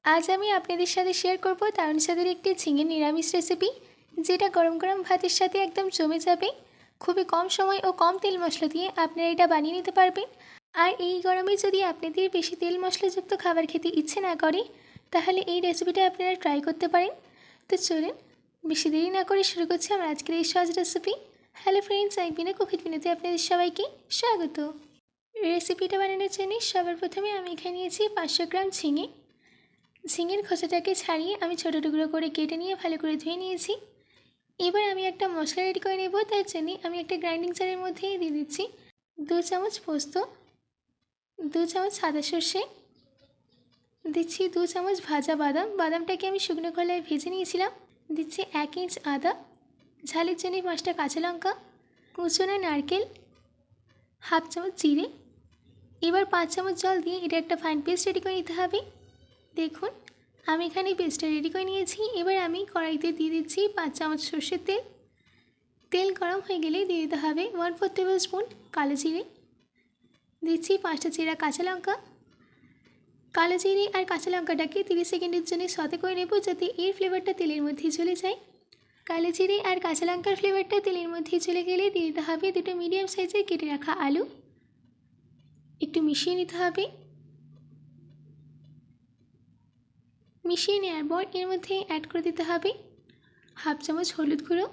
আজ আমি আপনাদের সাথে শেয়ার করব দারুণ স্বাদের একটি ঝিঙের নিরামিষ রেসিপি, যেটা গরম গরম ভাতের সাথে একদম জমে যাবে। খুবই কম সময় ও কম তেল মশলা দিয়ে আপনারা এটা বানিয়ে নিতে পারবেন। আর এই গরমে যদি আপনাদের বেশি তেল মশলাযুক্ত খাবার খেতে ইচ্ছে না করে, তাহলে এই রেসিপিটা আপনারা ট্রাই করতে পারেন। তো চলুন বেশি দেরি না করে শুরু করছি আমার আজকের এই সহজ রেসিপি। হ্যালো ফ্রেন্ডস, আমি বিনা কুকিং বিনাতে আপনাদের সবাইকে স্বাগত। রেসিপিটা বানানোর জন্য সবার প্রথমে আমি এখানে নিয়েছি 500 গ্রাম ঝিঙে। ঝিঙের খোসাটাকে ছাড়িয়ে আমি ছোটো টুকরো করে কেটে নিয়ে ভালো করে ধুয়ে নিয়েছি। এবার আমি একটা মশলা রেডি করে নেব। তার জন্য আমি একটা গ্রাইন্ডিং জারের মধ্যেই দিয়ে দিচ্ছি 2 চামচ পোস্ত, 2 চামচ সাদা সর্ষে, দিচ্ছি 2 চামচ ভাজা বাদাম। বাদামটাকে আমি শুকনো খোলায় ভেজে নিয়েছিলাম। দিচ্ছি 1 ইঞ্চ আদা, ঝালের জন্য 5টা কাঁচা লঙ্কা, কুচনো নারকেল, হাফ চামচ জিরে। এবার 5 চামচ জল দিয়ে এটা একটা ফাইন পেস্ট রেডি করে নিতে হবে। দেখুন আমি এখানে পেস্টটা রেডি করে নিয়েছি। এবার আমি কড়াইতে দিয়ে দিচ্ছি 5 চামচ সর্ষের তেল। তেল গরম হয়ে গেলে দিয়ে দিতে হবে 1/4 টেবিল স্পুন কালো জিরে, দিচ্ছি 5টা চেরা কাঁচা লঙ্কা। কালো জিরে আর কাঁচা লঙ্কাটাকে 30 সেকেন্ডের জন্য সতে করে নেব, যাতে এর ফ্লেভারটা তেলের মধ্যে চলে যায়। কালো জিরে আর কাঁচা লঙ্কার ফ্লেভারটা তেলের মধ্যে চলে গেলে দিয়ে দিতে হবে 2টো মিডিয়াম সাইজের কেটে রাখা আলু। একটু মিশিয়ে নিতে হবে। মিশিয়ে নেওয়ার পর এর মধ্যে অ্যাড করে দিতে হবে হাফ চামচ হলুদ গুঁড়ো।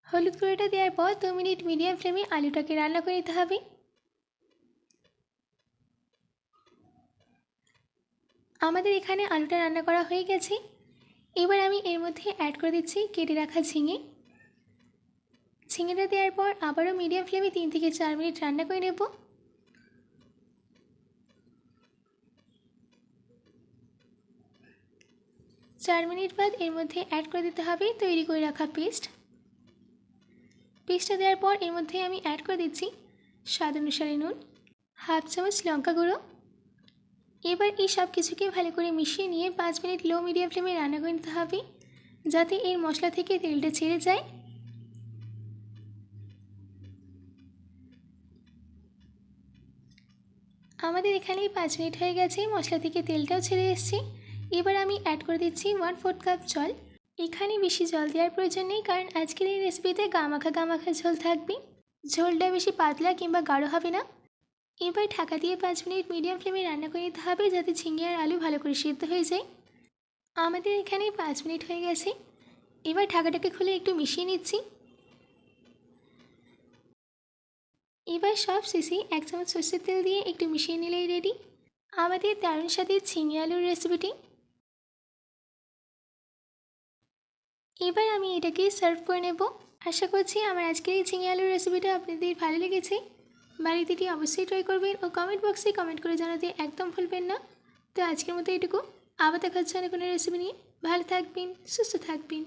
হলুদ গুঁড়োটা দেওয়ার পর 2 মিনিট মিডিয়াম ফ্লেমে আলুটাকে রান্না করে নিতে হবে। আমাদের এখানে আলুটা রান্না করা হয়ে গেছে। এবার আমি এর মধ্যে অ্যাড করে দিচ্ছি কেটে রাখা ঝিঙে। ঝিঙেটা দেওয়ার পর আবারও মিডিয়াম ফ্লেমে 3 থেকে 4 মিনিট রান্না করে নেব। চার মিনিট বাদ এর মধ্যে অ্যাড করে দিতে হবে তৈরি করে রাখা পেস্ট। পেস্টটা দেওয়ার পর এর মধ্যে আমি অ্যাড করে দিচ্ছি স্বাদ অনুসারে নুন, হাফ চামচ লঙ্কা গুঁড়ো। এবার এই সব কিছুকে ভালো করে মিশিয়ে নিয়ে 5 মিনিট লো মিডিয়াম ফ্লেমে রান্না করে নিতে হবে, যাতে এর মশলা থেকে তেলটা ছেড়ে যায়। আমাদের এখানেই 5 মিনিট হয়ে গেছে, মশলা থেকে তেলটাও ছেড়ে এসেছে। এবার আমি অ্যাড করে দিচ্ছি 1/4 কাপ জল। এখানে বেশি জল দেওয়ার প্রয়োজন নেই, কারণ আজকের এই রেসিপিতে গামাখা ঝোল থাকবে। ঝোলটা বেশি পাতলা কিংবা গাঢ় হবে না। এবার ঢাকা দিয়ে 5 মিনিট মিডিয়াম ফ্লেমে রান্না করে নিতে হবে, যাতে ঝিঙে আর আলু ভালো করে সিদ্ধ হয়ে যায়। আমাদের এখানে 5 মিনিট হয়ে গেছে। এবার ঢাকাটাকে খুলে একটু মিশিয়ে নিচ্ছি। এবার সব শেষে 1 চামচ সরষের তেল দিয়ে একটু মিশিয়ে নিলেই রেডি আমাদের দারুণ স্বাদের ঝিঙে আলুর রেসিপিটি। এবার আমি এটাকে সার্ভ করে নেব। আশা করছি আমার আজকের এই ঝিঙে আলুর রেসিপিটা আপনাদের ভালো লেগেছে। বাড়িতে এটি অবশ্যই ট্রাই করবেন ও কমেন্ট বক্সে কমেন্ট করে জানাতে একদম ভুলবেন না। তো আজকের মতো এটুকু, আবার দেখা হচ্ছে অন্য কোনো রেসিপি নিয়ে। ভালো থাকবেন, সুস্থ থাকবেন।